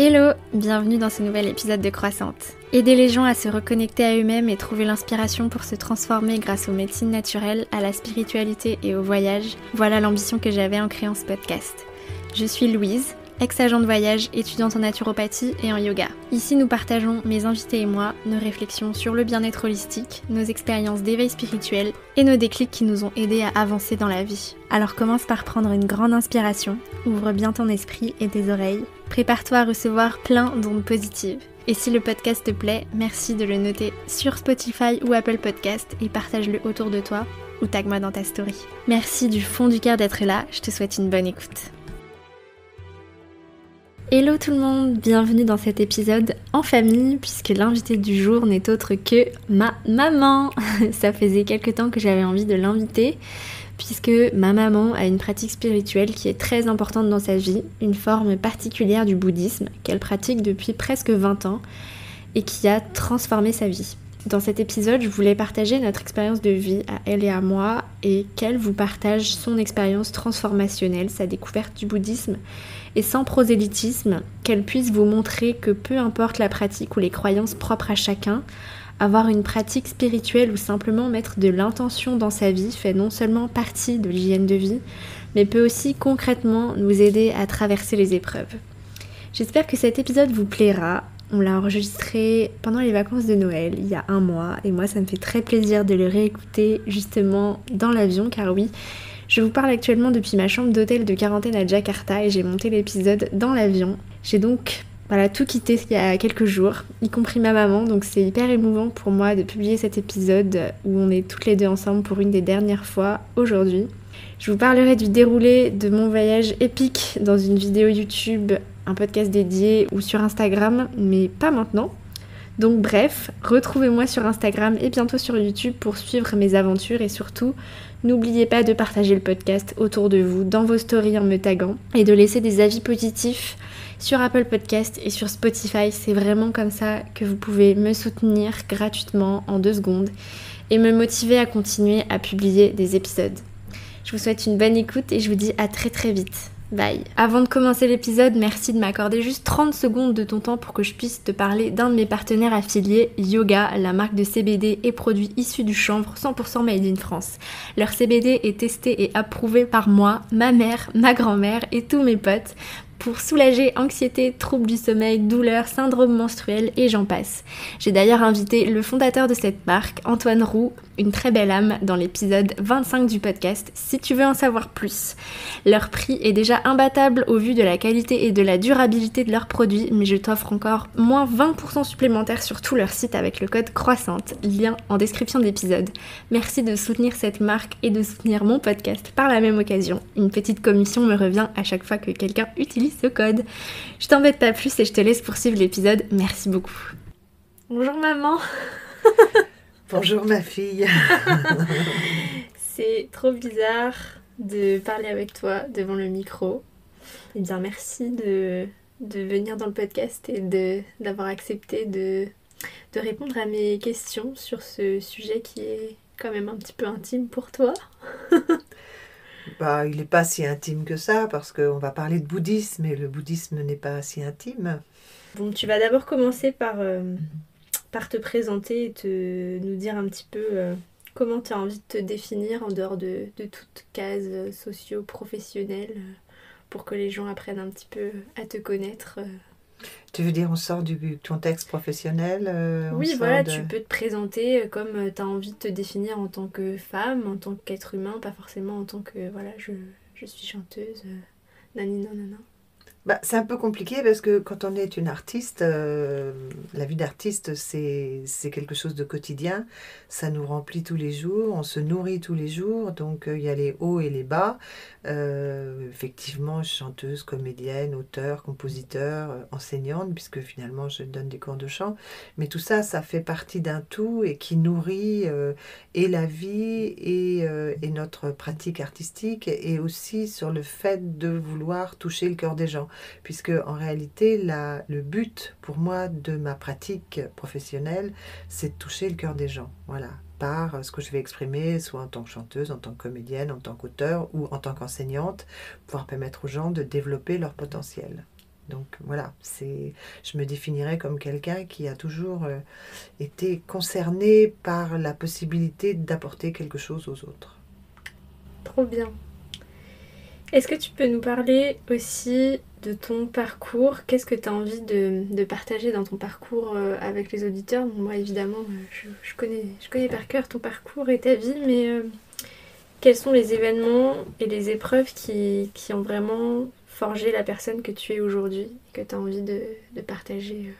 Hello, bienvenue dans ce nouvel épisode de Croissante. Aider les gens à se reconnecter à eux-mêmes et trouver l'inspiration pour se transformer grâce aux médecines naturelles, à la spiritualité et au voyage, voilà l'ambition que j'avais en créant ce podcast. Je suis Louise, ex-agent de voyage, étudiante en naturopathie et en yoga. Ici, nous partageons, mes invités et moi, nos réflexions sur le bien-être holistique, nos expériences d'éveil spirituel et nos déclics qui nous ont aidés à avancer dans la vie. Alors commence par prendre une grande inspiration, ouvre bien ton esprit et tes oreilles, prépare-toi à recevoir plein d'ondes positives. Et si le podcast te plaît, merci de le noter sur Spotify ou Apple Podcast et partage-le autour de toi ou tag-moi dans ta story. Merci du fond du cœur d'être là, je te souhaite une bonne écoute. Hello tout le monde, bienvenue dans cet épisode en famille puisque l'invité du jour n'est autre que ma maman. Ça faisait quelques temps que j'avais envie de l'inviter puisque ma maman a une pratique spirituelle qui est très importante dans sa vie, une forme particulière du bouddhisme qu'elle pratique depuis presque 20 ans et qui a transformé sa vie. Dans cet épisode, je voulais partager notre expérience de vie à elle et à moi et qu'elle vous partage son expérience transformationnelle, sa découverte du bouddhisme et sans prosélytisme, qu'elle puisse vous montrer que peu importe la pratique ou les croyances propres à chacun, avoir une pratique spirituelle ou simplement mettre de l'intention dans sa vie fait non seulement partie de l'hygiène de vie, mais peut aussi concrètement nous aider à traverser les épreuves. J'espère que cet épisode vous plaira. On l'a enregistré pendant les vacances de Noël, il y a un mois, et moi ça me fait très plaisir de le réécouter justement dans l'avion, car oui, je vous parle actuellement depuis ma chambre d'hôtel de quarantaine à Jakarta et j'ai monté l'épisode dans l'avion. J'ai donc tout quitté il y a quelques jours, y compris ma maman, donc c'est hyper émouvant pour moi de publier cet épisode où on est toutes les deux ensemble pour une des dernières fois aujourd'hui. Je vous parlerai du déroulé de mon voyage épique dans une vidéo YouTube, un podcast dédié ou sur Instagram, mais pas maintenant. Donc bref, retrouvez-moi sur Instagram et bientôt sur YouTube pour suivre mes aventures et surtout, n'oubliez pas de partager le podcast autour de vous, dans vos stories en me taguant et de laisser des avis positifs sur Apple Podcast et sur Spotify. C'est vraiment comme ça que vous pouvez me soutenir gratuitement en 2 secondes et me motiver à continuer à publier des épisodes. Je vous souhaite une bonne écoute et je vous dis à très très vite. Bye. Avant de commencer l'épisode, merci de m'accorder juste 30 secondes de ton temps pour que je puisse te parler d'un de mes partenaires affiliés, Yoga, la marque de CBD et produits issus du chanvre 100% made in France. Leur CBD est testé et approuvé par moi, ma mère, ma grand-mère et tous mes potes pour soulager anxiété, troubles du sommeil, douleurs, syndrome menstruel et j'en passe. J'ai d'ailleurs invité le fondateur de cette marque, Antoine Roux, une très belle âme, dans l'épisode 25 du podcast, si tu veux en savoir plus. Leur prix est déjà imbattable au vu de la qualité et de la durabilité de leurs produits, mais je t'offre encore moins 20% supplémentaire sur tout leur site avec le code Croissante, lien en description de l'épisode. Merci de soutenir cette marque et de soutenir mon podcast par la même occasion. Une petite commission me revient à chaque fois que quelqu'un utilise ce code. Je t'embête pas plus et je te laisse poursuivre l'épisode. Merci beaucoup. Bonjour maman. Bonjour ma fille. C'est trop bizarre de parler avec toi devant le micro. Eh bien merci de venir dans le podcast et d'avoir accepté de répondre à mes questions sur ce sujet qui est quand même un petit peu intime pour toi. Il n'est pas si intime que ça parce qu'on va parler de bouddhisme et le bouddhisme n'est pas si intime. Bon, tu vas d'abord commencer par te présenter et nous dire un petit peu comment tu as envie de te définir en dehors de toute case socio-professionnelle pour que les gens apprennent un petit peu à te connaître. Tu veux dire on sort du contexte professionnel Oui, voilà, tu peux te présenter comme tu as envie de te définir en tant que femme, en tant qu'être humain, pas forcément en tant que je suis chanteuse, nani nanana. C'est un peu compliqué parce que quand on est une artiste, la vie d'artiste c'est quelque chose de quotidien, ça nous remplit tous les jours, on se nourrit tous les jours, donc il y a les hauts et les bas. Effectivement, chanteuse, comédienne, auteure, compositeur, enseignante, puisque finalement je donne des cours de chant, mais tout ça, ça fait partie d'un tout et qui nourrit et la vie et notre pratique artistique et aussi sur le fait de vouloir toucher le cœur des gens. Puisque en réalité, le but pour moi de ma pratique professionnelle, c'est de toucher le cœur des gens, voilà, par ce que je vais exprimer, soit en tant que chanteuse, en tant que comédienne, en tant qu'auteur ou en tant qu'enseignante, pouvoir permettre aux gens de développer leur potentiel. Donc voilà, je me définirais comme quelqu'un qui a toujours été concerné par la possibilité d'apporter quelque chose aux autres. Trop bien. Est-ce que tu peux nous parler aussi de ton parcours? Qu'est-ce que tu as envie de partager dans ton parcours avec les auditeurs? Bon, moi, évidemment, je connais par cœur ton parcours et ta vie, mais quels sont les événements et les épreuves qui ont vraiment forgé la personne que tu es aujourd'hui et que tu as envie de partager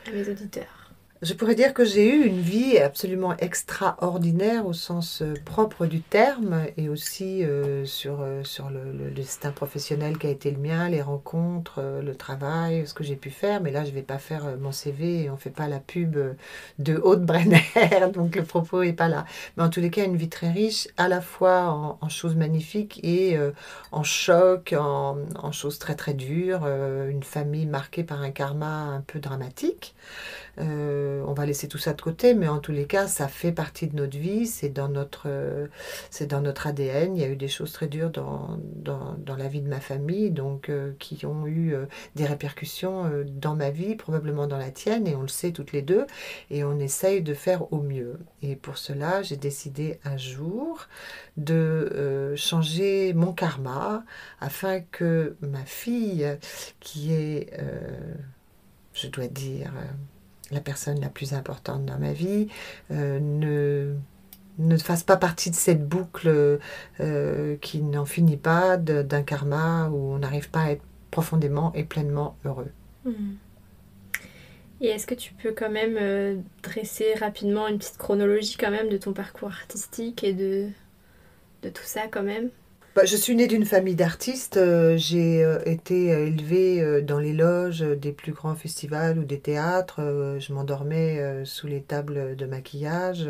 à mes auditeurs? Je pourrais dire que j'ai eu une vie absolument extraordinaire au sens propre du terme et aussi sur le destin professionnel qui a été le mien, les rencontres, le travail, ce que j'ai pu faire. Mais là, je ne vais pas faire mon CV et on ne fait pas la pub de Haute-Brenner, donc le propos n'est pas là. Mais en tous les cas, une vie très riche, à la fois en choses magnifiques et en chocs, en choses très très dures. Une famille marquée par un karma un peu dramatique. On va laisser tout ça de côté, mais en tous les cas, ça fait partie de notre vie, c'est dans notre ADN. Il y a eu des choses très dures dans la vie de ma famille, donc qui ont eu des répercussions dans ma vie, probablement dans la tienne, et on le sait toutes les deux, et on essaye de faire au mieux. Et pour cela, j'ai décidé un jour de changer mon karma afin que ma fille, qui est, je dois dire, la personne la plus importante dans ma vie, ne fasse pas partie de cette boucle qui n'en finit pas, d'un karma où on n'arrive pas à être profondément et pleinement heureux. Et est-ce que tu peux quand même dresser rapidement une petite chronologie quand même de ton parcours artistique et de tout ça quand même? Je suis née d'une famille d'artistes. J'ai été élevée dans les loges des plus grands festivals ou des théâtres. Je m'endormais sous les tables de maquillage.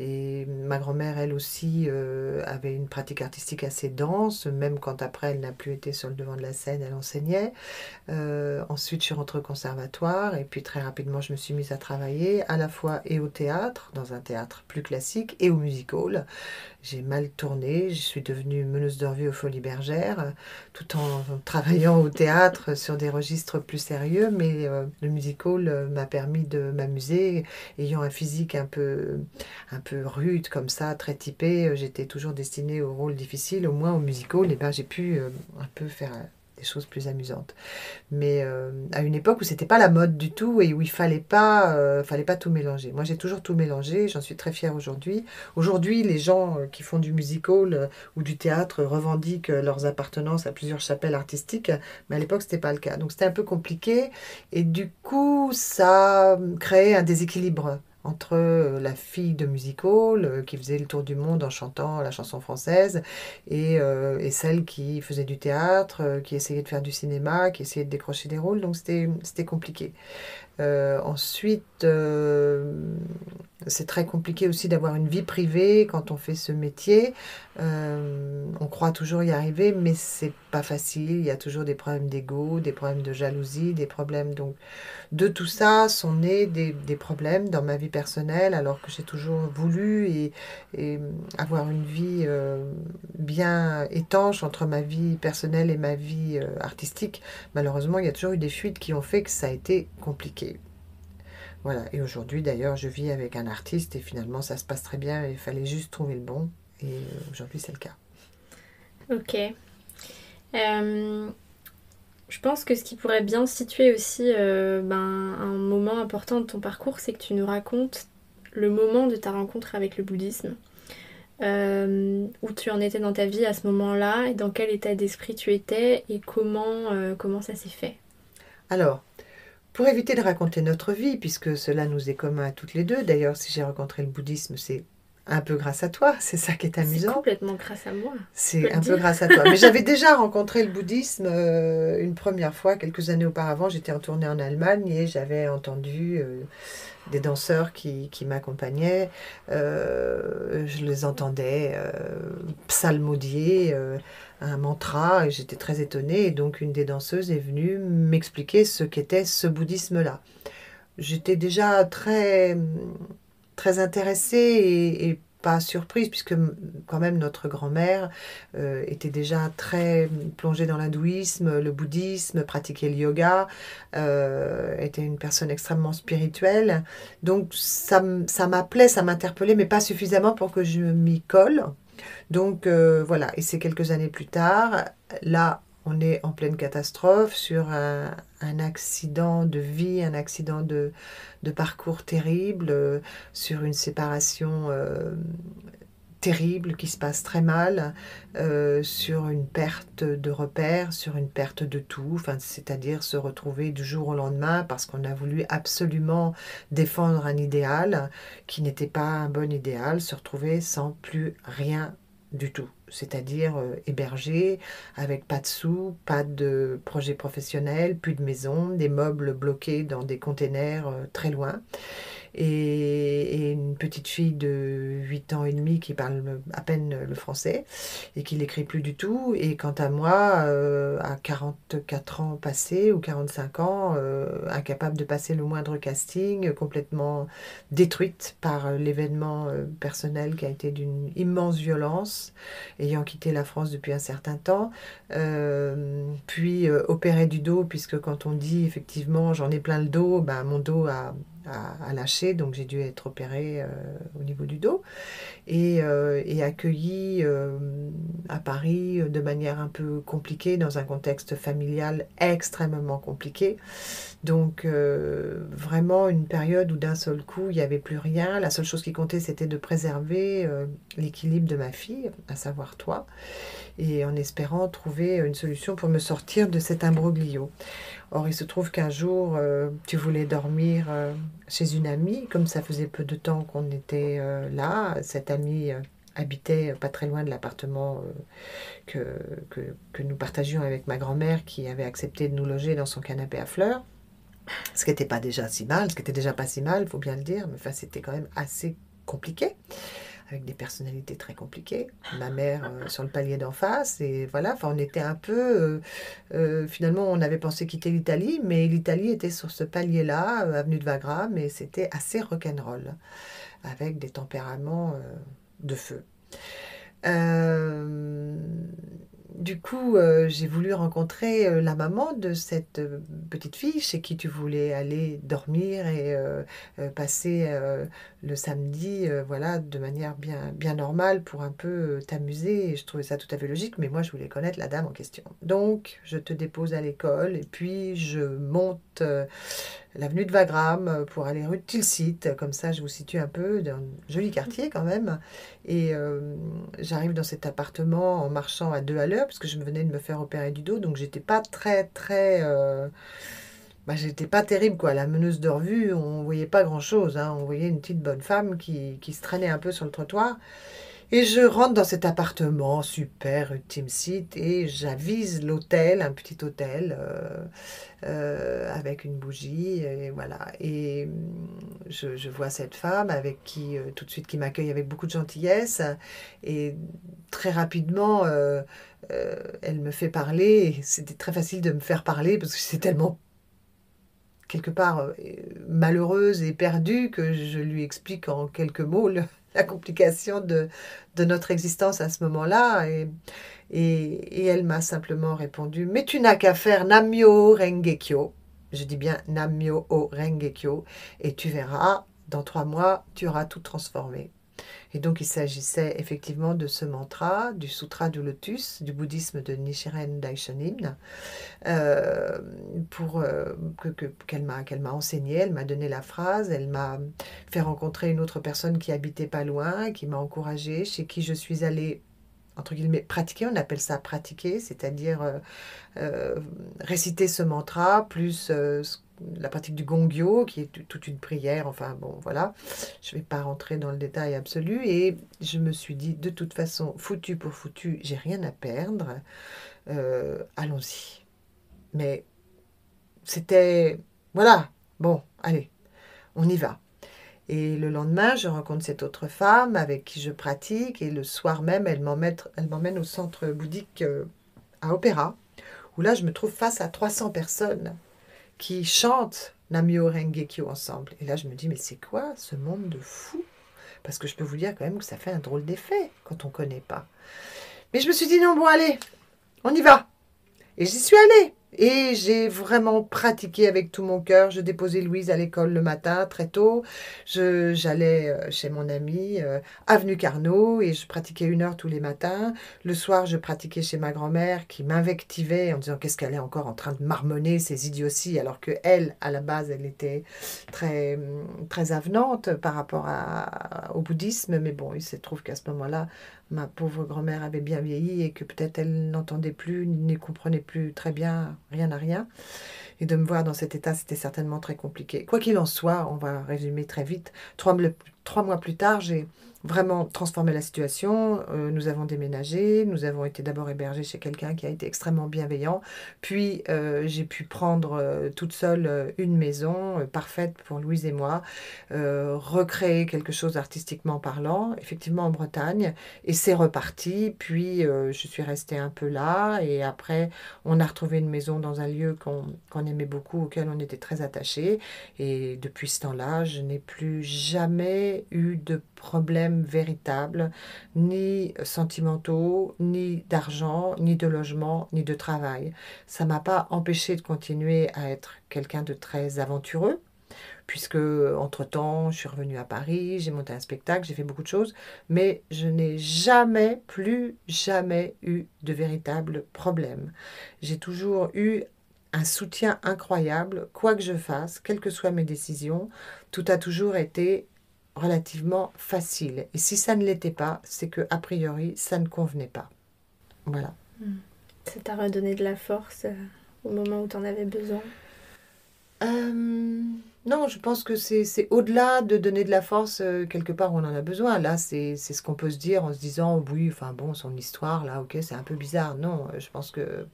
Et ma grand-mère, elle aussi, avait une pratique artistique assez dense, même quand après elle n'a plus été sur le devant de la scène, elle enseignait. Ensuite, je suis rentrée au conservatoire et puis très rapidement, je me suis mise à travailler à la fois et au théâtre, dans un théâtre plus classique, et au music-hall. J'ai mal tourné, je suis devenue meneuse de revue aux Folies Bergères, tout en travaillant au théâtre sur des registres plus sérieux, mais le music-hall m'a permis de m'amuser, ayant un physique un peu rude comme ça, très typé. J'étais toujours destinée aux rôles difficiles, au moins au music-hall, et ben, j'ai pu un peu faire des choses plus amusantes. Mais à une époque où c'était pas la mode du tout et où il fallait pas tout mélanger. Moi, j'ai toujours tout mélangé, j'en suis très fière aujourd'hui. Aujourd'hui, les gens qui font du music-hall ou du théâtre revendiquent leurs appartenances à plusieurs chapelles artistiques, mais à l'époque, c'était pas le cas. Donc, c'était un peu compliqué et du coup, ça créait un déséquilibre entre la fille de music-hall qui faisait le tour du monde en chantant la chanson française et celle qui faisait du théâtre, qui essayait de faire du cinéma, qui essayait de décrocher des rôles. Donc c'était compliqué. Ensuite, c'est très compliqué aussi d'avoir une vie privée quand on fait ce métier. On croit toujours y arriver, mais c'est pas facile. Il y a toujours des problèmes d'ego, des problèmes de jalousie, des problèmes. Donc, de tout ça sont nés des problèmes dans ma vie personnelle, alors que j'ai toujours voulu et avoir une vie bien étanche entre ma vie personnelle et ma vie artistique. Malheureusement, il y a toujours eu des fuites qui ont fait que ça a été compliqué. Voilà, et aujourd'hui d'ailleurs je vis avec un artiste et finalement ça se passe très bien, il fallait juste trouver le bon et aujourd'hui c'est le cas. Ok. Je pense que ce qui pourrait bien situer aussi un moment important de ton parcours, c'est que tu nous racontes le moment de ta rencontre avec le bouddhisme. Où tu en étais dans ta vie à ce moment-là et dans quel état d'esprit tu étais et comment ça s'est fait. Alors, pour éviter de raconter notre vie, puisque cela nous est commun à toutes les deux, d'ailleurs si j'ai rencontré le bouddhisme, c'est un peu grâce à toi, c'est ça qui est amusant. C'est complètement grâce à moi. C'est un peu grâce à toi. Mais j'avais déjà rencontré le bouddhisme une première fois, quelques années auparavant. J'étais en tournée en Allemagne et j'avais entendu des danseurs qui m'accompagnaient. Je les entendais psalmodier un mantra et j'étais très étonnée. Et donc une des danseuses est venue m'expliquer ce qu'était ce bouddhisme-là. J'étais déjà très, très intéressée et pas surprise, puisque quand même notre grand-mère était déjà très plongée dans l'hindouisme, le bouddhisme, pratiquait le yoga, était une personne extrêmement spirituelle. Donc ça m'appelait, ça m'interpellait, mais pas suffisamment pour que je m'y colle. Donc voilà, et c'est quelques années plus tard, là on est en pleine catastrophe sur un accident de vie, un accident de parcours terrible, sur une séparation terrible qui se passe très mal, sur une perte de repères, sur une perte de tout, enfin, c'est-à-dire se retrouver du jour au lendemain parce qu'on a voulu absolument défendre un idéal qui n'était pas un bon idéal, se retrouver sans plus rien du tout, c'est-à-dire hébergé, avec pas de sous, pas de projet professionnel, plus de maison, des meubles bloqués dans des containers très loin. Et une petite fille de 8 ans et demi qui parle à peine le français et qui l'écrit plus du tout. Et quant à moi, à 44 ans passés ou 45 ans, incapable de passer le moindre casting, complètement détruite par l'événement personnel qui a été d'une immense violence, ayant quitté la France depuis un certain temps, puis opérée du dos, puisque quand on dit effectivement j'en ai plein le dos, ben, mon dos a lâché, donc j'ai dû être opérée au niveau du dos et accueillie à Paris de manière un peu compliquée, dans un contexte familial extrêmement compliqué. Donc vraiment une période où d'un seul coup il n'y avait plus rien, la seule chose qui comptait c'était de préserver l'équilibre de ma fille, à savoir toi, et en espérant trouver une solution pour me sortir de cet imbroglio. Or, il se trouve qu'un jour, tu voulais dormir chez une amie, comme ça faisait peu de temps qu'on était là. Cette amie habitait pas très loin de l'appartement que nous partagions avec ma grand-mère, qui avait accepté de nous loger dans son canapé à fleurs. Ce qui n'était pas déjà si mal, ce qui était déjà pas si mal, il faut bien le dire, mais enfin, c'était quand même assez compliqué, avec des personnalités très compliquées. Ma mère sur le palier d'en face, et voilà, enfin, on était un peu... finalement, on avait pensé quitter l'Italie, mais l'Italie était sur ce palier-là, avenue de Wagram, et c'était assez rock'n'roll, avec des tempéraments de feu. Du coup, j'ai voulu rencontrer la maman de cette petite fille chez qui tu voulais aller dormir et passer le samedi, voilà, de manière bien normale pour un peu t'amuser. Et je trouvais ça tout à fait logique, mais moi, je voulais connaître la dame en question. Donc, je te dépose à l'école et puis je monte l'avenue de Wagram pour aller rue de Tilsit. Comme ça, je vous situe un peu dans un joli quartier quand même. Et j'arrive dans cet appartement en marchant à 2 à l'heure, parce que je venais de me faire opérer du dos, donc j'étais pas très... j'étais pas terrible, quoi. La meneuse de revue, on voyait pas grand-chose, hein. On voyait une petite bonne femme qui se traînait un peu sur le trottoir. Et je rentre dans cet appartement super ultime site et j'avise l'hôtel, un petit hôtel avec une bougie et voilà. Et je vois cette femme avec qui tout de suite qui m'accueille avec beaucoup de gentillesse et très rapidement elle me fait parler. Et c'était très facile de me faire parler parce que c'est tellement quelque part malheureuse et perdue que je lui explique en quelques mots la complication de notre existence à ce moment-là. Et elle m'a simplement répondu « Mais tu n'as qu'à faire Nammyo Rengekyo ». Je dis bien Nammyo Rengekyo. Et tu verras, dans 3 mois, tu auras tout transformé. Et donc, il s'agissait effectivement de ce mantra, du Sutra du Lotus, du bouddhisme de Nichiren Daishonin, qu'elle m'a enseigné, elle m'a donné la phrase, elle m'a fait rencontrer une autre personne qui habitait pas loin, qui m'a encouragée, chez qui je suis allée, entre guillemets, pratiquer, on appelle ça pratiquer, c'est-à-dire réciter ce mantra, plus la pratique du Gongyo, qui est toute une prière, enfin bon, voilà. Je ne vais pas rentrer dans le détail absolu, et je me suis dit, de toute façon, foutu pour foutu, j'ai rien à perdre, allons-y. Mais c'était, voilà, bon, allez, on y va. Et le lendemain, je rencontre cette autre femme avec qui je pratique, et le soir même, elle m'emmène au centre bouddhique à Opéra, où là, je me trouve face à 300 personnes qui chantent Nammyo Rengekyo ensemble. Et là, je me dis, mais c'est quoi ce monde de fous? Parce que je peux vous dire quand même que ça fait un drôle d'effet quand on ne connaît pas. Mais je me suis dit non, bon allez, on y va. Et j'y suis allée. Et j'ai vraiment pratiqué avec tout mon cœur. Je déposais Louise à l'école le matin, très tôt. J'allais chez mon ami, avenue Carnot, et je pratiquais 1 heure tous les matins. Le soir, je pratiquais chez ma grand-mère qui m'invectivait en disant qu'est-ce qu'elle est encore en train de marmonner, ces idioties, alors que elle, à la base, elle était très, très avenante par rapport au bouddhisme. Mais bon, il se trouve qu'à ce moment-là, ma pauvre grand-mère avait bien vieilli et que peut-être elle n'entendait plus, ne comprenait plus très bien rien à rien. Et de me voir dans cet état, c'était certainement très compliqué. Quoi qu'il en soit, on va résumer très vite. 3 mois plus tard, j'ai vraiment transformé la situation. Nous avons déménagé. Nous avons été d'abord hébergés chez quelqu'un qui a été extrêmement bienveillant. Puis, j'ai pu prendre toute seule une maison parfaite pour Louise et moi, recréer quelque chose artistiquement parlant, effectivement en Bretagne. Et c'est reparti. Puis, je suis restée un peu là. Et après, on a retrouvé une maison dans un lieu qu'on aimait beaucoup, auquel on était très attachés. Et depuis ce temps-là, je n'ai plus jamais eu de problèmes véritables, ni sentimentaux, ni d'argent, ni de logement, ni de travail. Ça ne m'a pas empêché de continuer à être quelqu'un de très aventureux, puisque entre-temps, je suis revenue à Paris, j'ai monté un spectacle, j'ai fait beaucoup de choses, mais je n'ai jamais, plus jamais eu de véritables problèmes. J'ai toujours eu un soutien incroyable, quoi que je fasse, quelles que soient mes décisions, tout a toujours été relativement facile. Et si ça ne l'était pas, c'est que a priori, ça ne convenait pas. Voilà. Ça t'a redonné de la force au moment où t'en avais besoin? Non, je pense que c'est au-delà de donner de la force quelque part où on en a besoin. Là, c'est ce qu'on peut se dire en se disant, oui, enfin bon, son histoire, là, ok, c'est un peu bizarre. Non, je pense que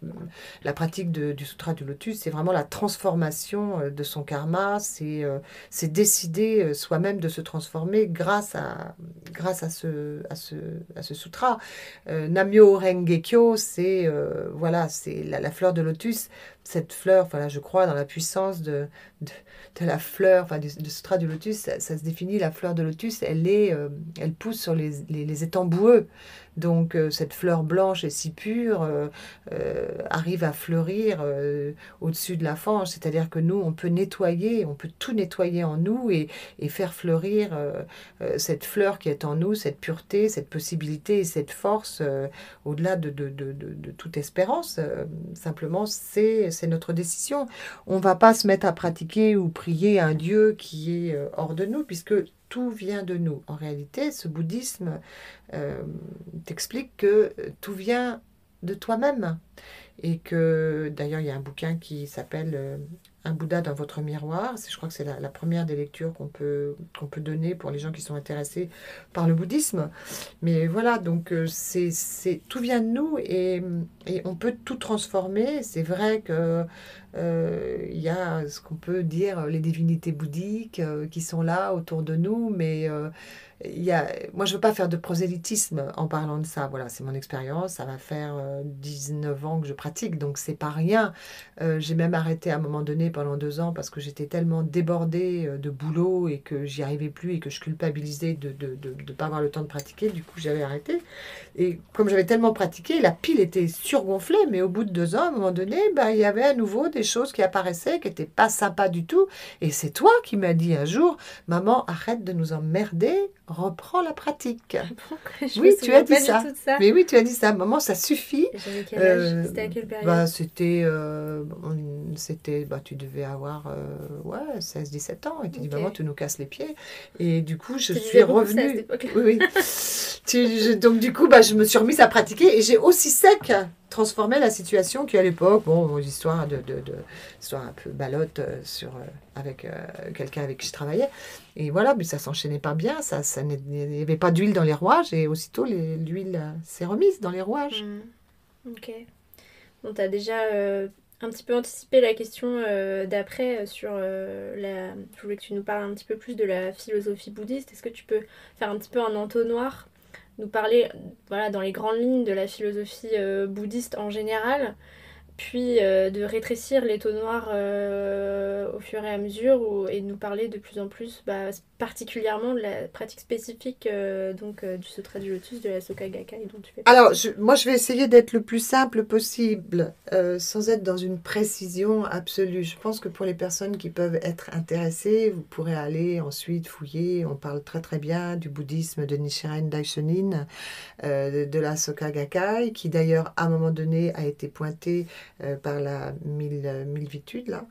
la pratique du Sutra du Lotus, c'est vraiment la transformation de son karma. C'est décider soi-même de se transformer grâce à ce sutra. Namyo Renge Kyo, c'est voilà, c'est la fleur de lotus. Cette fleur, voilà, je crois dans la puissance de la fleur, enfin du sutra du lotus, ça se définit, la fleur de lotus, elle pousse sur les étangs boueux. Donc cette fleur blanche et si pure arrive à fleurir au-dessus de la fange. C'est-à-dire que nous, on peut nettoyer, on peut tout nettoyer en nous et faire fleurir cette fleur qui est en nous, cette pureté, cette possibilité et cette force au-delà de toute espérance. Simplement, c'est notre décision. On ne va pas se mettre à pratiquer ou prier un Dieu qui est hors de nous, puisque tout vient de nous. En réalité, ce bouddhisme t'explique que tout vient de toi-même. Et que, d'ailleurs, il y a un bouquin qui s'appelle Un Bouddha dans votre miroir. Je crois que c'est la première des lectures qu'on peut donner pour les gens qui sont intéressés par le bouddhisme. Mais voilà, donc tout vient de nous et on peut tout transformer. C'est vrai que il y a ce qu'on peut dire les divinités bouddhiques qui sont là autour de nous, mais moi je veux pas faire de prosélytisme en parlant de ça. Voilà, c'est mon expérience. Ça va faire 19 ans que je pratique, donc c'est pas rien. J'ai même arrêté à un moment donné pendant 2 ans parce que j'étais tellement débordée de boulot et que j'y arrivais plus et que je culpabilisais de pas avoir le temps de pratiquer. Du coup, j'avais arrêté. Et comme j'avais tellement pratiqué, la pile était surgonflée, mais au bout de 2 ans, à un moment donné, il y avait à nouveau des choses qui apparaissaient, qui n'étaient pas sympas du tout. Et c'est toi qui m'as dit un jour, maman, arrête de nous emmerder, reprends la pratique. Oui, tu as dit ça. Mais oui, tu as dit ça. Maman, ça suffit. J'avais quel âge? C'était à quelle période? C'était, tu devais avoir 16-17 ans. Et tu dis, maman, tu nous casses les pieds. Et du coup, je suis revenue. Oui. Donc du coup, je me suis remise à pratiquer et j'ai aussi sec transformé la situation qui à l'époque, histoire histoire un peu ballotte avec quelqu'un avec qui je travaillais. Et voilà, mais ça s'enchaînait pas bien, il n'y avait pas d'huile dans les rouages et aussitôt l'huile s'est remise dans les rouages. Ok. Bon, tu as déjà un petit peu anticipé la question d'après sur Je voulais que tu nous parles un petit peu plus de la philosophie bouddhiste. Est-ce que tu peux faire un petit peu un entonnoir, nous parler dans les grandes lignes de la philosophie bouddhiste en général, puis de rétrécir les taux noirs au fur et à mesure et de nous parler de plus en plus, particulièrement de la pratique spécifique du Sutra du Lotus, de la Soka Gakkai dont tu fais partie. Alors, moi, je vais essayer d'être le plus simple possible, sans être dans une précision absolue. Je pense que pour les personnes qui peuvent être intéressées, vous pourrez aller ensuite fouiller. On parle très très bien du bouddhisme de Nichiren Daishonin, de la Soka Gakkai, qui d'ailleurs, à un moment donné, a été pointé par la Milvitude, là.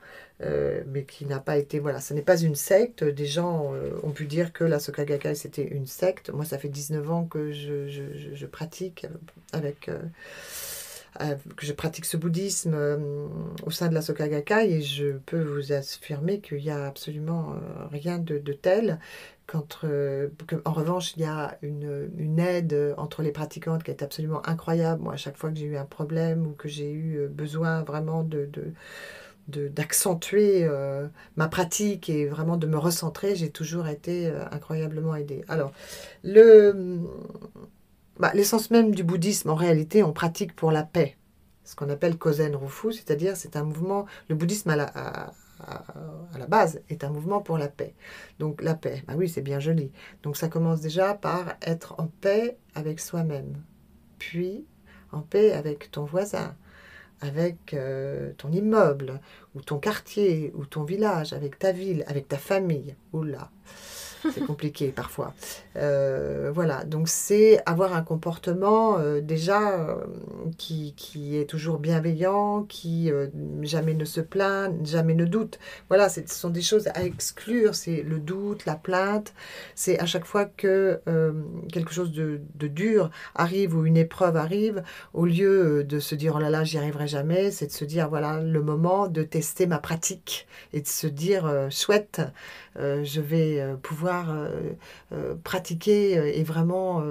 Mais qui n'a pas été, voilà, ce n'est pas une secte. Des gens ont pu dire que la Soka Gakkai c'était une secte. Moi, ça fait 19 ans que je pratique que je pratique ce bouddhisme au sein de la Soka Gakkai, et je peux vous affirmer qu'il n'y a absolument rien de tel. En revanche, il y a une aide entre les pratiquantes qui est absolument incroyable. Moi, à chaque fois que j'ai eu un problème ou que j'ai eu besoin vraiment d'accentuer ma pratique et vraiment de me recentrer, j'ai toujours été incroyablement aidée. Alors, l'essence même du bouddhisme, en réalité, on pratique pour la paix. Ce qu'on appelle Kozen Rufu, c'est-à-dire c'est un mouvement, le bouddhisme à la base est un mouvement pour la paix. Donc la paix, oui, c'est bien joli. Donc ça commence déjà par être en paix avec soi-même, puis en paix avec ton voisin, avec ton immeuble, ou ton quartier, ou ton village, avec ta ville, avec ta famille. Oula, c'est compliqué parfois. Voilà, donc c'est avoir un comportement déjà qui est toujours bienveillant, qui jamais ne se plaint, jamais ne doute. Voilà, ce sont des choses à exclure, c'est le doute, la plainte. C'est à chaque fois que quelque chose de dur arrive ou une épreuve arrive, au lieu de se dire « oh là là, j'y arriverai jamais », c'est de se dire « voilà, le moment de tester ma pratique » et de se dire « chouette, je vais pouvoir pratiquer et vraiment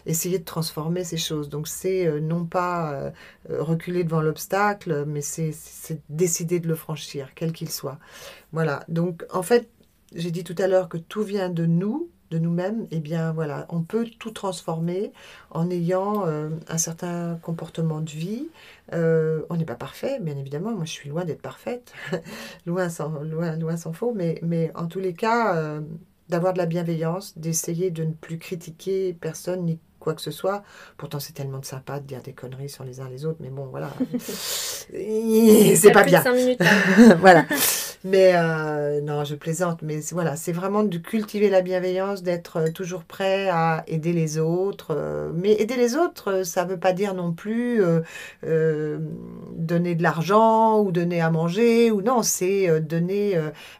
essayer de transformer ces choses. » Donc c'est non pas reculer devant l'obstacle, mais c'est décider de le franchir, quel qu'il soit. Voilà, donc en fait, j'ai dit tout à l'heure que tout vient de nous, de nous-mêmes. Et bien voilà, on peut tout transformer en ayant un certain comportement de vie. On n'est pas parfait, bien évidemment, moi je suis loin d'être parfaite, loin s'en faut, mais en tous les cas, d'avoir de la bienveillance, d'essayer de ne plus critiquer personne ni quoi que ce soit. Pourtant, c'est tellement de sympa de dire des conneries sur les uns les autres, mais bon, voilà. C'est pas bien. 5 minutes, là. Voilà. Mais non, je plaisante, mais voilà, c'est vraiment de cultiver la bienveillance, d'être toujours prêt à aider les autres. Mais aider les autres, ça ne veut pas dire non plus donner de l'argent ou donner à manger, ou non, c'est donner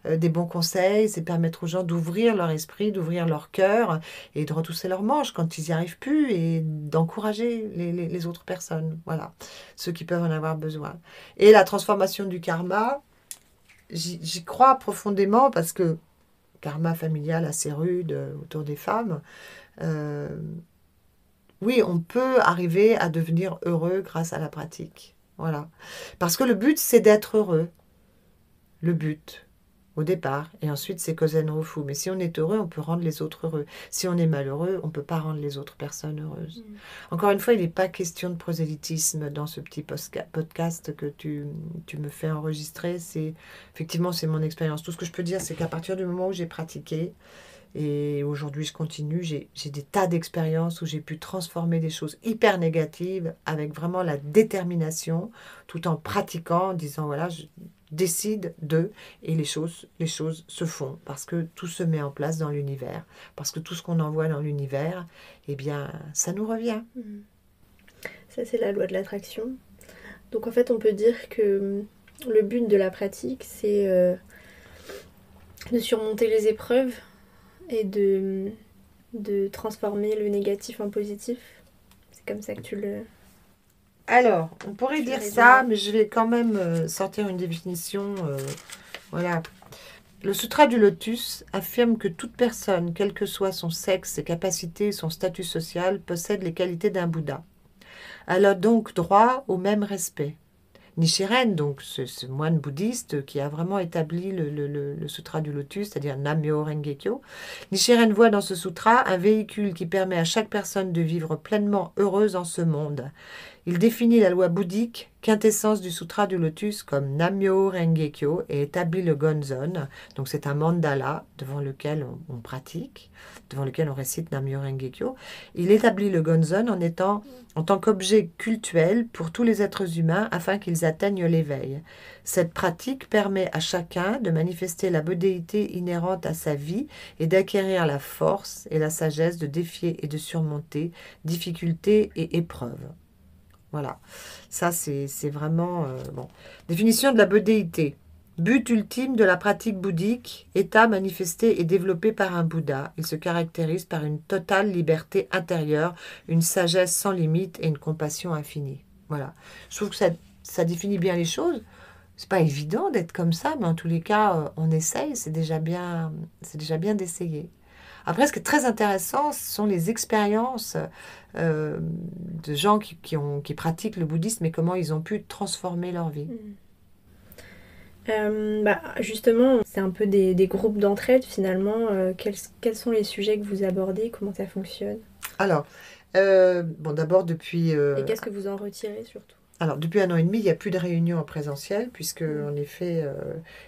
des bons conseils, c'est permettre aux gens d'ouvrir leur esprit, d'ouvrir leur cœur et de retrousser leurs manches quand ils n'y arrivent plus, et d'encourager les autres personnes, voilà, ceux qui peuvent en avoir besoin. Et la transformation du karma, j'y crois profondément, parce que karma familial assez rude autour des femmes, oui, on peut arriver à devenir heureux grâce à la pratique. Voilà. Parce que le but, c'est d'être heureux. Le but, au départ. Et ensuite, c'est Kozen Rufu. Mais si on est heureux, on peut rendre les autres heureux. Si on est malheureux, on ne peut pas rendre les autres personnes heureuses. Encore une fois, il n'est pas question de prosélytisme dans ce petit podcast que tu me fais enregistrer. Effectivement, c'est mon expérience. Tout ce que je peux dire, c'est qu'à partir du moment où j'ai pratiqué, et aujourd'hui je continue, j'ai des tas d'expériences où j'ai pu transformer des choses hyper négatives avec vraiment la détermination, tout en pratiquant, en disant voilà, je décide de, et les choses se font, parce que tout se met en place dans l'univers, parce que tout ce qu'on envoie dans l'univers, eh bien ça nous revient. Ça, c'est la loi de l'attraction. Donc en fait, on peut dire que le but de la pratique, c'est de surmonter les épreuves et de transformer le négatif en positif. C'est comme ça que tu le... Alors, on pourrait dire ça, mais je vais quand même sortir une définition. Voilà. Le Sutra du Lotus affirme que toute personne, quel que soit son sexe, ses capacités, son statut social, possède les qualités d'un Bouddha. Elle a donc droit au même respect. Nichiren, donc ce moine bouddhiste qui a vraiment établi le Sutra du Lotus, c'est-à-dire Nam-myoho Renge-kyo, Nichiren voit dans ce sutra un véhicule qui permet à chaque personne de vivre pleinement heureuse en ce monde. Il définit la loi bouddhique, quintessence du Sutra du Lotus, comme Nam-myoho Renge-kyo et établit le Gonzon. Donc c'est un mandala devant lequel on pratique, devant lequel on récite Nam-myoho Renge-kyo. Il établit le Gonzon en tant qu'objet cultuel pour tous les êtres humains afin qu'ils atteignent l'éveil. Cette pratique permet à chacun de manifester la bodhéité inhérente à sa vie et d'acquérir la force et la sagesse de défier et de surmonter difficultés et épreuves. Voilà, ça c'est vraiment... bon. Définition de la bodhéité. But ultime de la pratique bouddhique, état manifesté et développé par un Bouddha. Il se caractérise par une totale liberté intérieure, une sagesse sans limite et une compassion infinie. Voilà, je trouve que ça définit bien les choses. C'est pas évident d'être comme ça, mais en tous les cas, on essaye, c'est déjà bien d'essayer. Après, ce qui est très intéressant, ce sont les expériences de gens qui pratiquent le bouddhisme et comment ils ont pu transformer leur vie. Justement, c'est un peu des groupes d'entraide finalement. Quels sont les sujets que vous abordez? Comment ça fonctionne? Alors, d'abord depuis... Et qu'est-ce que vous en retirez surtout? Alors, depuis 1 an et demi, il n'y a plus de réunions en présentiel, puisque, en effet,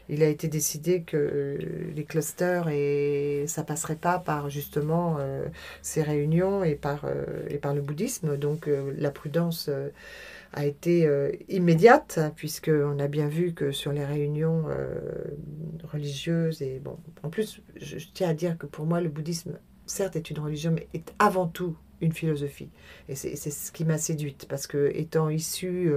il a été décidé que les clusters, ça ne passerait pas par, justement, ces réunions et par le bouddhisme. Donc, la prudence a été immédiate, puisqu'on a bien vu que sur les réunions religieuses, et bon, en plus, je tiens à dire que pour moi, le bouddhisme, certes, est une religion, mais est avant tout une philosophie. Et c'est ce qui m'a séduite, parce que étant issue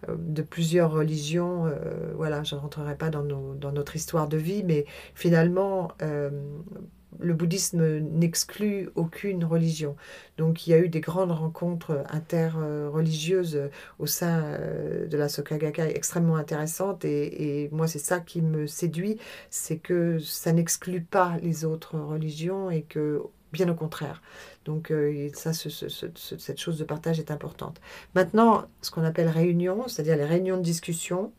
de plusieurs religions, voilà, je ne rentrerai pas dans notre histoire de vie, mais finalement, le bouddhisme n'exclut aucune religion. Donc il y a eu des grandes rencontres interreligieuses au sein de la Soka Gakkai extrêmement intéressantes, et moi c'est ça qui me séduit, c'est que ça n'exclut pas les autres religions et que bien au contraire. Donc ça, cette chose de partage est importante. Maintenant, ce qu'on appelle réunions, c'est-à-dire les réunions de discussion,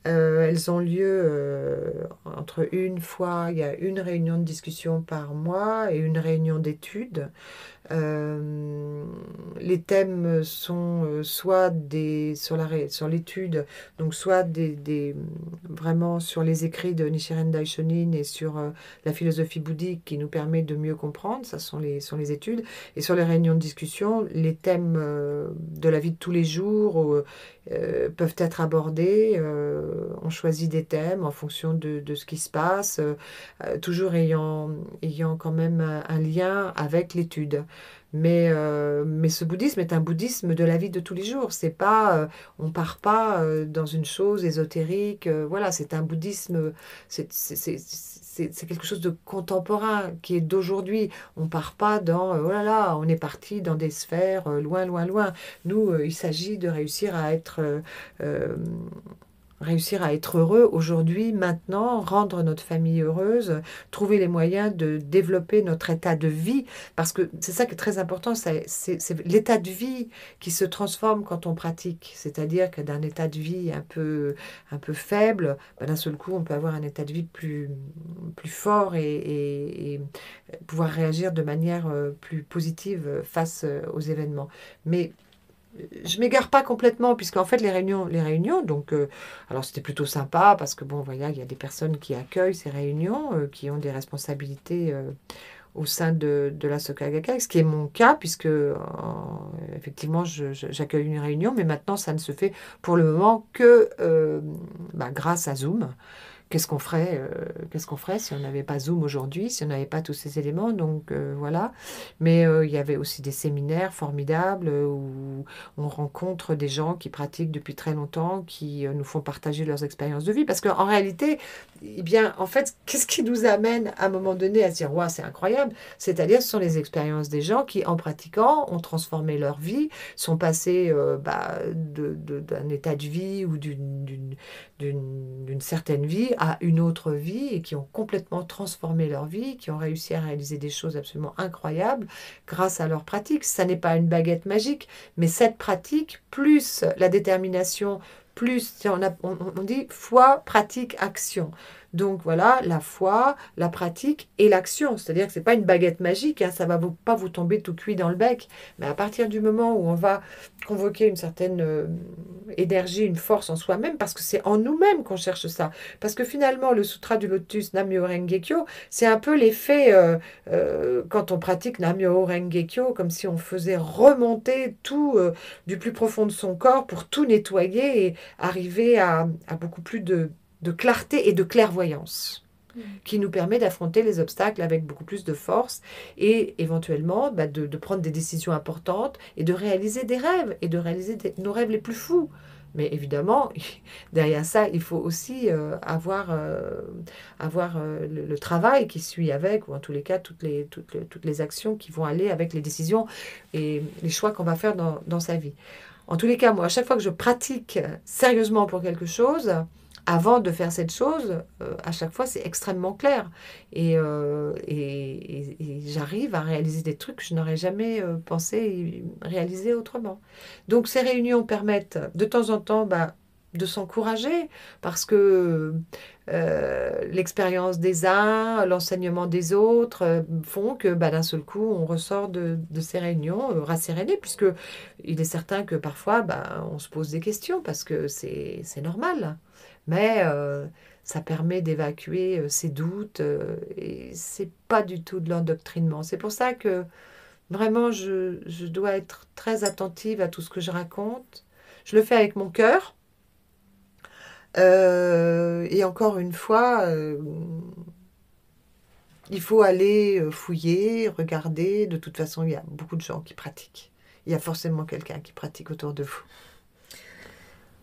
elles ont lieu entre il y a une réunion de discussion par mois et une réunion d'études. Les thèmes sont soit sur l'étude, donc soit vraiment sur les écrits de Nichiren Daishonin et sur la philosophie bouddhique qui nous permet de mieux comprendre, ça sont les études, et sur les réunions de discussion, les thèmes de la vie de tous les jours peuvent être abordés. On choisit des thèmes en fonction de ce qui se passe, toujours ayant quand même un lien avec l'étude. Mais ce bouddhisme est un bouddhisme de la vie de tous les jours. C'est pas, on part pas dans une chose ésotérique. Voilà, c'est un bouddhisme, c'est quelque chose de contemporain qui est d'aujourd'hui. On part pas dans, oh là là, on est parti dans des sphères loin, loin, loin. Nous, il s'agit de réussir à être heureux aujourd'hui, maintenant, rendre notre famille heureuse, trouver les moyens de développer notre état de vie, parce que c'est ça qui est très important, c'est l'état de vie qui se transforme quand on pratique, c'est-à-dire que d'un état de vie un peu faible, d'un seul coup on peut avoir un état de vie plus fort et pouvoir réagir de manière plus positive face aux événements. Mais je m'égare pas complètement, puisqu'en fait les réunions, donc alors c'était plutôt sympa parce que bon voilà, il y a des personnes qui accueillent ces réunions, qui ont des responsabilités au sein de la Soka Gakkai, ce qui est mon cas, puisque effectivement j'accueille une réunion, mais maintenant ça ne se fait pour le moment que grâce à Zoom. Qu'est-ce qu'on ferait si on n'avait pas Zoom aujourd'hui, si on n'avait pas tous ces éléments, donc voilà. Mais il y avait aussi des séminaires formidables où on rencontre des gens qui pratiquent depuis très longtemps, qui nous font partager leurs expériences de vie, parce qu'en réalité, eh bien, en fait, qu'est-ce qui nous amène à un moment donné à se dire, ouais, c'est incroyable, c'est-à-dire ce sont les expériences des gens qui, en pratiquant, ont transformé leur vie, sont passés d'un état de vie ou d'une certaine vie à une autre vie et qui ont complètement transformé leur vie, qui ont réussi à réaliser des choses absolument incroyables grâce à leur pratique. Ça n'est pas une baguette magique, mais cette pratique, plus la détermination, plus on dit foi, pratique, action. Donc voilà, la foi, la pratique et l'action. C'est-à-dire que ce n'est pas une baguette magique, hein, ça ne va pas vous tomber tout cuit dans le bec. Mais à partir du moment où on va convoquer une certaine énergie, une force en soi-même, parce que c'est en nous-mêmes qu'on cherche ça. Parce que finalement, le Sutra du Lotus, Nam-myoho Renge-kyo, c'est un peu l'effet, quand on pratique Nam-myoho Renge-kyo, comme si on faisait remonter tout du plus profond de son corps pour tout nettoyer et arriver à beaucoup plus de clarté et de clairvoyance qui nous permet d'affronter les obstacles avec beaucoup plus de force et éventuellement de prendre des décisions importantes et de réaliser des rêves et de réaliser nos rêves les plus fous. Mais évidemment, derrière ça, il faut aussi avoir le travail qui suit avec, ou en tous les cas, toutes les actions qui vont aller avec les décisions et les choix qu'on va faire dans sa vie. En tous les cas, moi, à chaque fois que je pratique sérieusement pour quelque chose, avant de faire cette chose, à chaque fois, c'est extrêmement clair. Et j'arrive à réaliser des trucs que je n'aurais jamais pensé réaliser autrement. Donc, ces réunions permettent de temps en temps de s'encourager parce que l'expérience des uns, l'enseignement des autres font que d'un seul coup, on ressort de ces réunions rasséréné, puisque il est certain que parfois, on se pose des questions parce que c'est normal. Mais ça permet d'évacuer ses doutes et c'est pas du tout de l'endoctrinement. C'est pour ça que vraiment je dois être très attentive à tout ce que je raconte. Je le fais avec mon cœur. Et encore une fois, il faut aller fouiller, regarder. De toute façon, il y a beaucoup de gens qui pratiquent. Il y a forcément quelqu'un qui pratique autour de vous.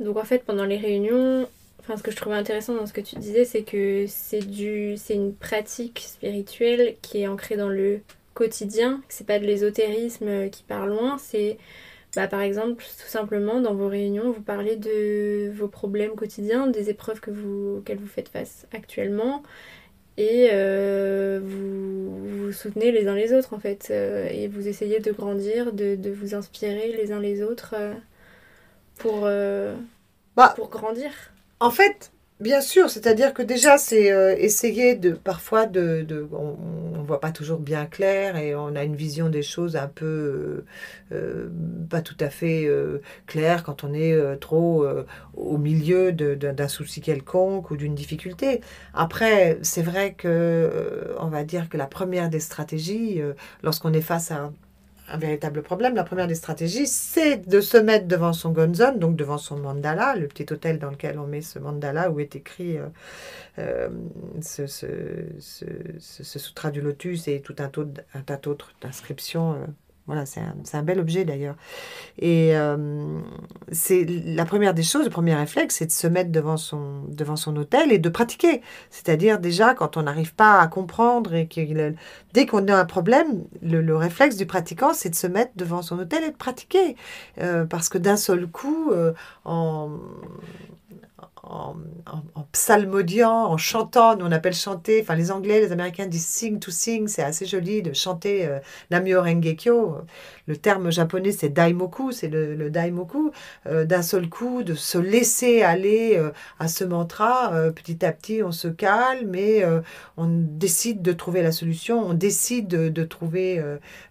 Donc en fait, pendant les réunions, ce que je trouvais intéressant dans ce que tu disais, c'est que c'est une pratique spirituelle qui est ancrée dans le quotidien, que c'est pas de l'ésotérisme qui part loin, c'est par exemple, tout simplement, dans vos réunions, vous parlez de vos problèmes quotidiens, des épreuves auxquelles vous faites face actuellement, et vous soutenez les uns les autres, en fait, et vous essayez de grandir, de vous inspirer les uns les autres pour grandir. En fait, bien sûr, c'est-à-dire que déjà, c'est essayer parfois on ne voit pas toujours bien clair et on a une vision des choses un peu pas tout à fait claire quand on est trop au milieu d'un souci quelconque ou d'une difficulté. Après, c'est vrai que on va dire que la première des stratégies, lorsqu'on est face à un véritable problème. La première des stratégies, c'est de se mettre devant son gonzon, donc devant son mandala, le petit hôtel dans lequel on met ce mandala où est écrit ce Sutra du Lotus et tout un tas d'autres inscriptions. Voilà, c'est un bel objet d'ailleurs. Et c'est la première des choses, le premier réflexe, c'est de se mettre devant son autel et de pratiquer. C'est-à-dire déjà, quand on n'arrive pas à comprendre et dès qu'on a un problème, le réflexe du pratiquant, c'est de se mettre devant son autel et de pratiquer. Parce que d'un seul coup, en psalmodiant, en chantant, nous on appelle chanter, les Anglais, les Américains disent sing to sing, c'est assez joli de chanter Nam-myoho Renge-kyo. Le terme japonais c'est daimoku, c'est le daimoku. D'un seul coup, de se laisser aller à ce mantra, petit à petit on se calme et on décide de trouver la solution, on décide de trouver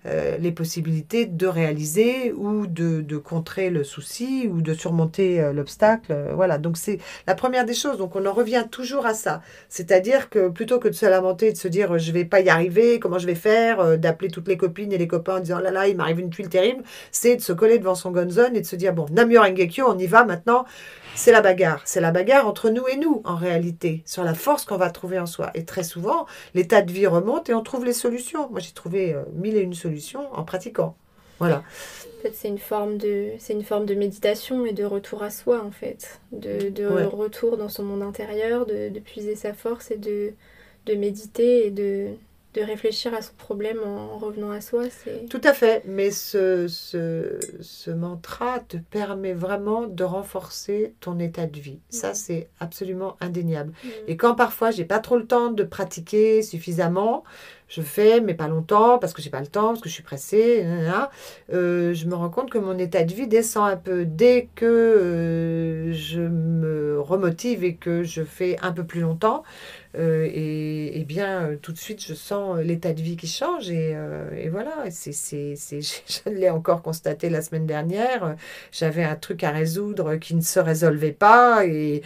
les possibilités de réaliser ou de contrer le souci ou de surmonter l'obstacle. Voilà, donc c'est la première des choses. Donc on en revient toujours à ça. C'est-à-dire que plutôt que de se lamenter et de se dire je vais pas y arriver, comment je vais faire, d'appeler toutes les copines et les copains en disant là là, il m'arrive une tuile terrible, c'est de se coller devant son gonzon et de se dire bon, Nam-myoho Renge-kyo, on y va maintenant. C'est la bagarre. C'est la bagarre entre nous et nous, en réalité, sur la force qu'on va trouver en soi. Et très souvent, l'état de vie remonte et on trouve les solutions. Moi, j'ai trouvé 1001 solutions en pratiquant. Voilà. En fait, c'est une forme de méditation et de retour à soi, en fait. De retour dans son monde intérieur, de puiser sa force et de méditer et de réfléchir à son problème en revenant à soi. Tout à fait, mais ce mantra te permet vraiment de renforcer ton état de vie. Ça, c'est absolument indéniable. Et quand parfois, j'ai pas trop le temps de pratiquer suffisamment, je fais, mais pas longtemps, parce que j'ai pas le temps, parce que je suis pressée, je me rends compte que mon état de vie descend un peu. Dès que je me remotive et que je fais un peu plus longtemps, et bien, tout de suite, je sens l'état de vie qui change. Et voilà, je l'ai encore constaté la semaine dernière. J'avais un truc à résoudre qui ne se résolvait pas. Et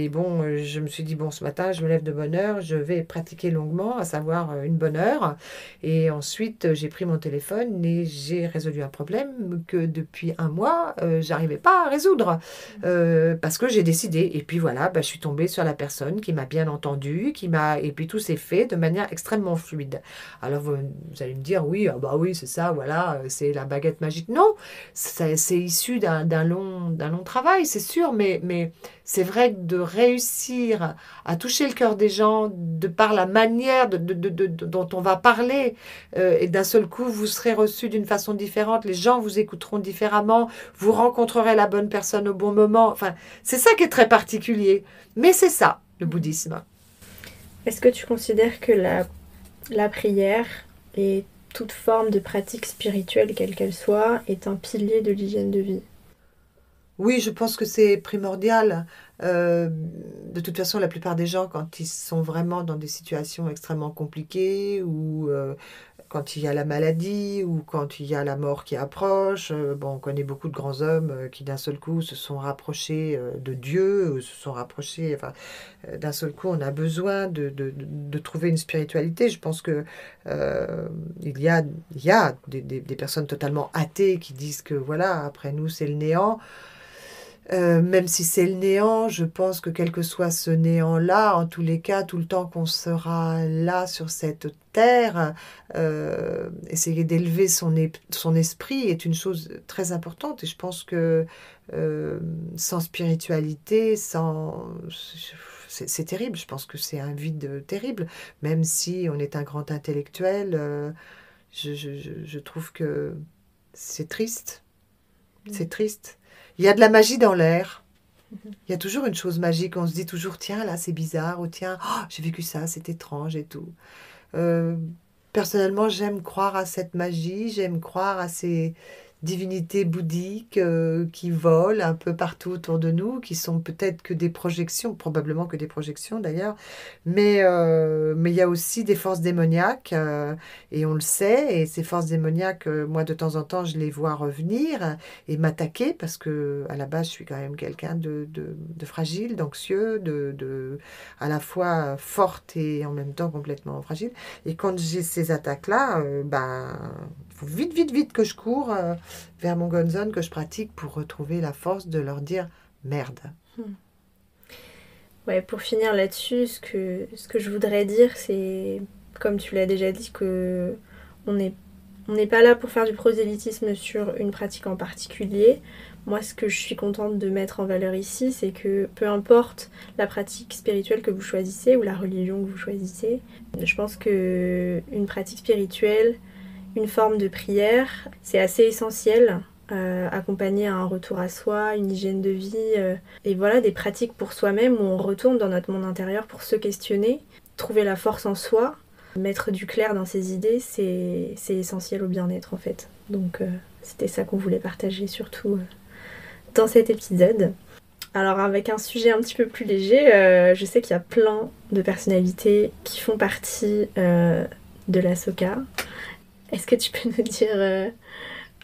bon, je me suis dit, bon, ce matin, je me lève de bonne heure, je vais pratiquer longuement, à savoir une bonne heure. Et ensuite, j'ai pris mon téléphone et j'ai résolu un problème que depuis un mois, j'arrivais pas à résoudre. Parce que j'ai décidé. Et puis voilà, je suis tombée sur la personne qui m'a bien entendue, et puis tout s'est fait de manière extrêmement fluide. Alors vous allez me dire, oui, ah bah oui, c'est ça, voilà, c'est la baguette magique. Non, c'est issu d'un long travail, c'est sûr, mais c'est vrai que de réussir à toucher le cœur des gens de par la manière dont on va parler, et d'un seul coup, vous serez reçu d'une façon différente, les gens vous écouteront différemment, vous rencontrerez la bonne personne au bon moment. Enfin, c'est ça qui est très particulier. Mais c'est ça, le bouddhisme. Est-ce que tu considères que la prière et toute forme de pratique spirituelle, quelle qu'elle soit, est un pilier de l'hygiène de vie? Oui, je pense que c'est primordial. De toute façon, la plupart des gens, quand ils sont vraiment dans des situations extrêmement compliquées, ou quand il y a la maladie, ou quand il y a la mort qui approche, bon, on connaît beaucoup de grands hommes qui d'un seul coup se sont rapprochés de Dieu, ou se sont rapprochés, enfin, d'un seul coup, on a besoin de trouver une spiritualité. Je pense que il y a des personnes totalement athées qui disent que voilà, après nous, c'est le néant. Même si c'est le néant, je pense que quel que soit ce néant-là, en tous les cas, tout le temps qu'on sera là sur cette terre, essayer d'élever son esprit est une chose très importante. Et je pense que sans spiritualité, c'est terrible. Je pense que c'est un vide terrible. Même si on est un grand intellectuel, je trouve que c'est triste. C'est triste. Il y a de la magie dans l'air. Il y a toujours une chose magique. On se dit toujours, tiens, là, c'est bizarre. Ou tiens, oh, j'ai vécu ça, c'est étrange et tout. Euh, Personnellement, j'aime croire à cette magie. J'aime croire à ces divinités bouddhiques qui volent un peu partout autour de nous, qui sont peut-être que des projections, probablement que des projections d'ailleurs, mais il y a aussi des forces démoniaques, et on le sait, et ces forces démoniaques, moi de temps en temps, je les vois revenir et m'attaquer, parce que à la base, je suis quand même quelqu'un de fragile, d'anxieux, à la fois forte et en même temps complètement fragile. Et quand j'ai ces attaques-là, il faut vite, vite, vite que je cours vers mon gonzon, que je pratique pour retrouver la force de leur dire merde. Ouais, pour finir là-dessus, ce que je voudrais dire, c'est, comme tu l'as déjà dit, que on n'est pas là pour faire du prosélytisme sur une pratique en particulier. Moi, ce que je suis contente de mettre en valeur ici, c'est que peu importe la pratique spirituelle que vous choisissez ou la religion que vous choisissez, je pense que une pratique spirituelle, une forme de prière, c'est assez essentiel, accompagné à un retour à soi, une hygiène de vie, et voilà, des pratiques pour soi-même où on retourne dans notre monde intérieur pour se questionner, trouver la force en soi, mettre du clair dans ses idées, c'est essentiel au bien-être en fait. Donc c'était ça qu'on voulait partager surtout dans cet épisode. Alors avec un sujet un petit peu plus léger, je sais qu'il y a plein de personnalités qui font partie de la Soka. Est-ce que tu peux nous dire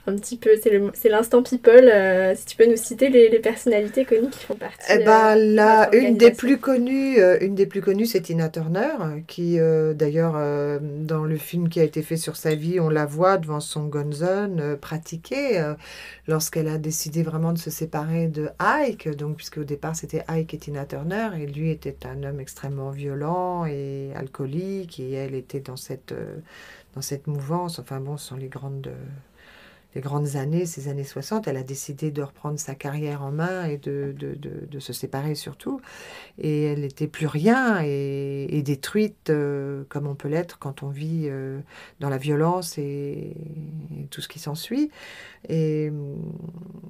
un petit peu, c'est l'instant people, si tu peux nous citer les personnalités connues qui font partie là, de une des plus connues, c'est Tina Turner, qui d'ailleurs dans le film qui a été fait sur sa vie, on la voit devant son gonzon pratiquer lorsqu'elle a décidé vraiment de se séparer de Ike, donc puisque au départ c'était Ike et Tina Turner, et lui était un homme extrêmement violent et alcoolique, et elle était dans cette mouvance. Enfin bon, ce sont les grandes années, ces années 60, elle a décidé de reprendre sa carrière en main et de se séparer surtout. Et elle n'était plus rien et détruite comme on peut l'être quand on vit dans la violence et tout ce qui s'ensuit. Et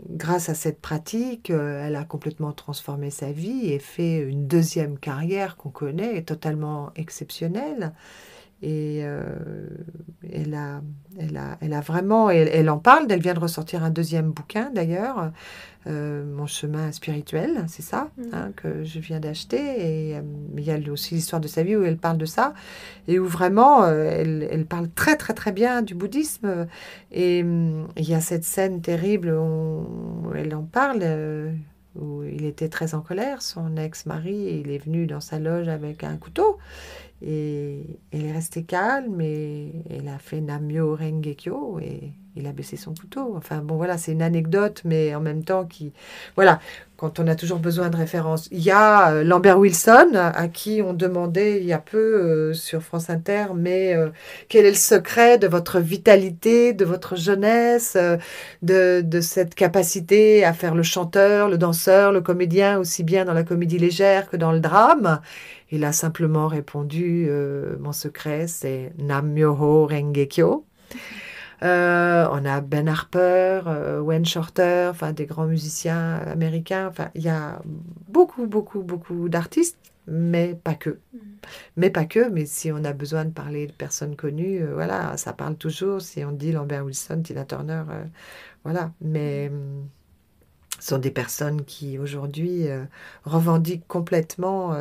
grâce à cette pratique, elle a complètement transformé sa vie et fait une deuxième carrière qu'on connaît, totalement exceptionnelle. Et elle a vraiment, elle en parle, elle vient de ressortir un deuxième bouquin d'ailleurs, Mon chemin spirituel, c'est ça, hein, que je viens d'acheter. Et il y a aussi l'histoire de sa vie où elle parle de ça, et où vraiment, elle parle très très très bien du bouddhisme. Et il y a cette scène terrible où elle en parle, où il était très en colère, son ex-mari, et il est venu dans sa loge avec un couteau. Et elle est restée calme et elle a fait Namyo Renge-kyo et il a baissé son couteau. Enfin bon, voilà, c'est une anecdote, mais en même temps qui... Voilà, quand on a toujours besoin de références. Il y a Lambert Wilson, à qui on demandait il y a peu sur France Inter, mais quel est le secret de votre vitalité, de votre jeunesse, de cette capacité à faire le chanteur, le danseur, le comédien, aussi bien dans la comédie légère que dans le drame? Il a simplement répondu, mon secret, c'est Nam-myoho Renge-kyo. On a Ben Harper, Wayne Shorter, enfin des grands musiciens américains. Enfin, il y a beaucoup, beaucoup, beaucoup d'artistes, mais pas que. Mais pas que, mais si on a besoin de parler de personnes connues, voilà, ça parle toujours. Si on dit Lambert Wilson, Tina Turner, voilà. Mais... sont des personnes qui aujourd'hui revendiquent complètement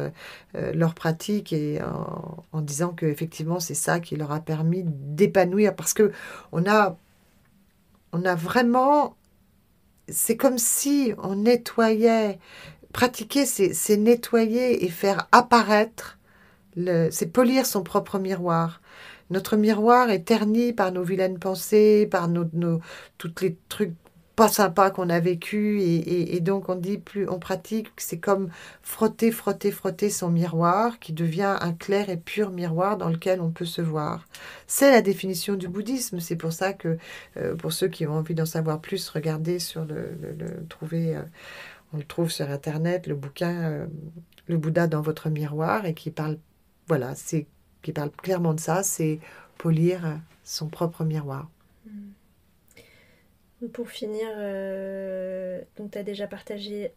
leur pratique et en disant qu'effectivement c'est ça qui leur a permis d'épanouir, parce que on a vraiment, c'est comme si on nettoyait, pratiquer c'est nettoyer et faire apparaître, c'est polir son propre miroir. Notre miroir est terni par nos vilaines pensées, par toutes les trucs pas sympa qu'on a vécu, et donc on dit, plus on pratique, c'est comme frotter, frotter, frotter son miroir, qui devient un clair et pur miroir dans lequel on peut se voir. C'est la définition du bouddhisme. C'est pour ça que pour ceux qui ont envie d'en savoir plus, regardez sur on le trouve sur internet, le bouquin Le Bouddha dans votre miroir, et qui parle, voilà, qui parle clairement de ça, c'est polir son propre miroir. Pour finir, donc tu as déjà partagé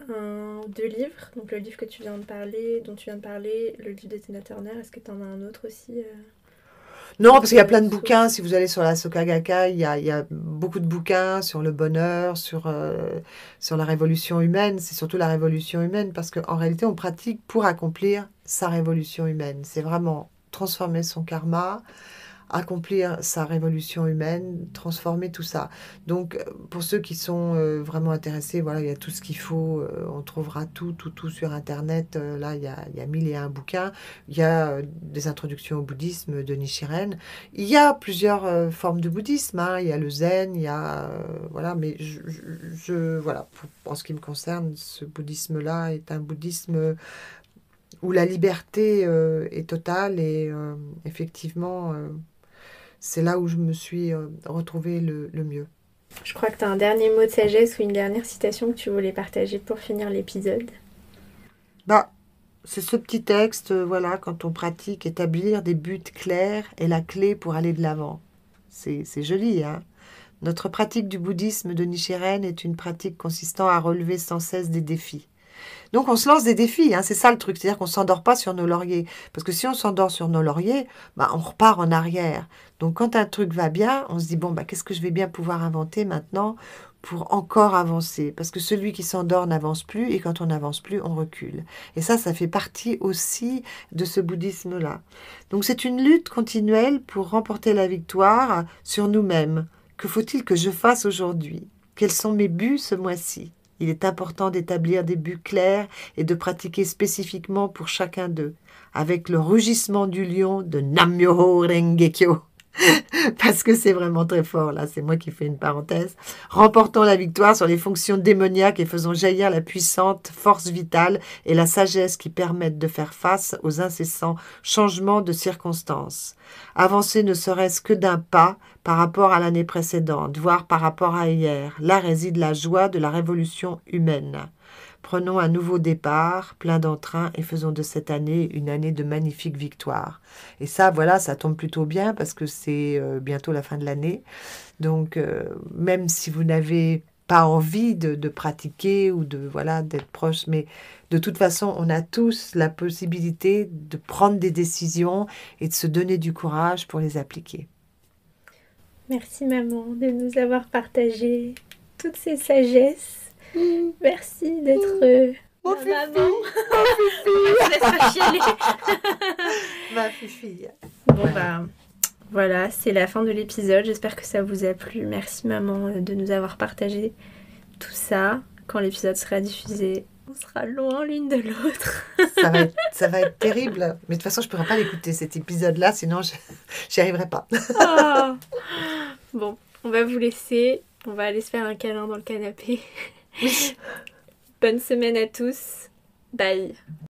deux livres, donc le livre que tu viens de parler, dont tu viens de parler, le livre de Tina Turner. Est-ce que tu en as un autre aussi Non, parce qu'il y a plein de bouquins. Si vous allez sur la Soka Gakkai, il y a beaucoup de bouquins sur le bonheur, sur la révolution humaine. C'est surtout la révolution humaine, parce qu'en réalité, on pratique pour accomplir sa révolution humaine. C'est vraiment transformer son karma, accomplir sa révolution humaine, transformer tout ça. Donc, pour ceux qui sont vraiment intéressés, voilà, il y a tout ce qu'il faut. On trouvera tout sur Internet. Là, il y a 1001 bouquins. Il y a des introductions au bouddhisme de Nichiren. Il y a plusieurs formes de bouddhisme, hein. Il y a le zen, il y a... voilà, mais voilà, en ce qui me concerne, ce bouddhisme-là est un bouddhisme où la liberté est totale, et effectivement... c'est là où je me suis retrouvée le mieux. Je crois que tu as un dernier mot de sagesse ou une dernière citation que tu voulais partager pour finir l'épisode. C'est ce petit texte, voilà, quand on pratique, établir des buts clairs est la clé pour aller de l'avant. C'est joli, hein. Notre pratique du bouddhisme de Nichiren est une pratique consistant à relever sans cesse des défis. Donc on se lance des défis, hein, c'est ça le truc, c'est-à-dire qu'on ne s'endort pas sur nos lauriers. Parce que si on s'endort sur nos lauriers, on repart en arrière. Donc quand un truc va bien, on se dit, qu'est-ce que je vais bien pouvoir inventer maintenant pour encore avancer? Parce que celui qui s'endort n'avance plus, et quand on n'avance plus, on recule. Et ça fait partie aussi de ce bouddhisme-là. Donc c'est une lutte continuelle pour remporter la victoire sur nous-mêmes. Que faut-il que je fasse aujourd'hui? Quels sont mes buts ce mois-ci? Il est important d'établir des buts clairs et de pratiquer spécifiquement pour chacun d'eux, avec le rugissement du lion de Nam-myoho Renge-kyo. Parce que c'est vraiment très fort, là, c'est moi qui fais une parenthèse. Remportons la victoire sur les fonctions démoniaques et faisons jaillir la puissante force vitale et la sagesse qui permettent de faire face aux incessants changements de circonstances. Avancer ne serait-ce que d'un pas par rapport à l'année précédente, voire par rapport à hier. Là réside la joie de la révolution humaine. Prenons un nouveau départ, plein d'entrain, et faisons de cette année une année de magnifiques victoires. Et ça, voilà, ça tombe plutôt bien, parce que c'est bientôt la fin de l'année. Donc, même si vous n'avez pas envie de pratiquer ou d'être proche, mais de toute façon, on a tous la possibilité de prendre des décisions et de se donner du courage pour les appliquer. Merci maman de nous avoir partagé toutes ces sagesses. Merci d'être Mon ma fifi, maman. mon fifi, Laisse-moi chialer. ma fifi. Bon bah voilà, c'est la fin de l'épisode. J'espère que ça vous a plu. Merci maman de nous avoir partagé tout ça. Quand l'épisode sera diffusé, on sera loin l'une de l'autre. Ça va être terrible. Mais de toute façon, je ne pourrai pas l'écouter cet épisode-là, sinon j'y arriverai pas. Oh. Bon, on va vous laisser. On va aller se faire un câlin dans le canapé. Bonne semaine à tous. Bye.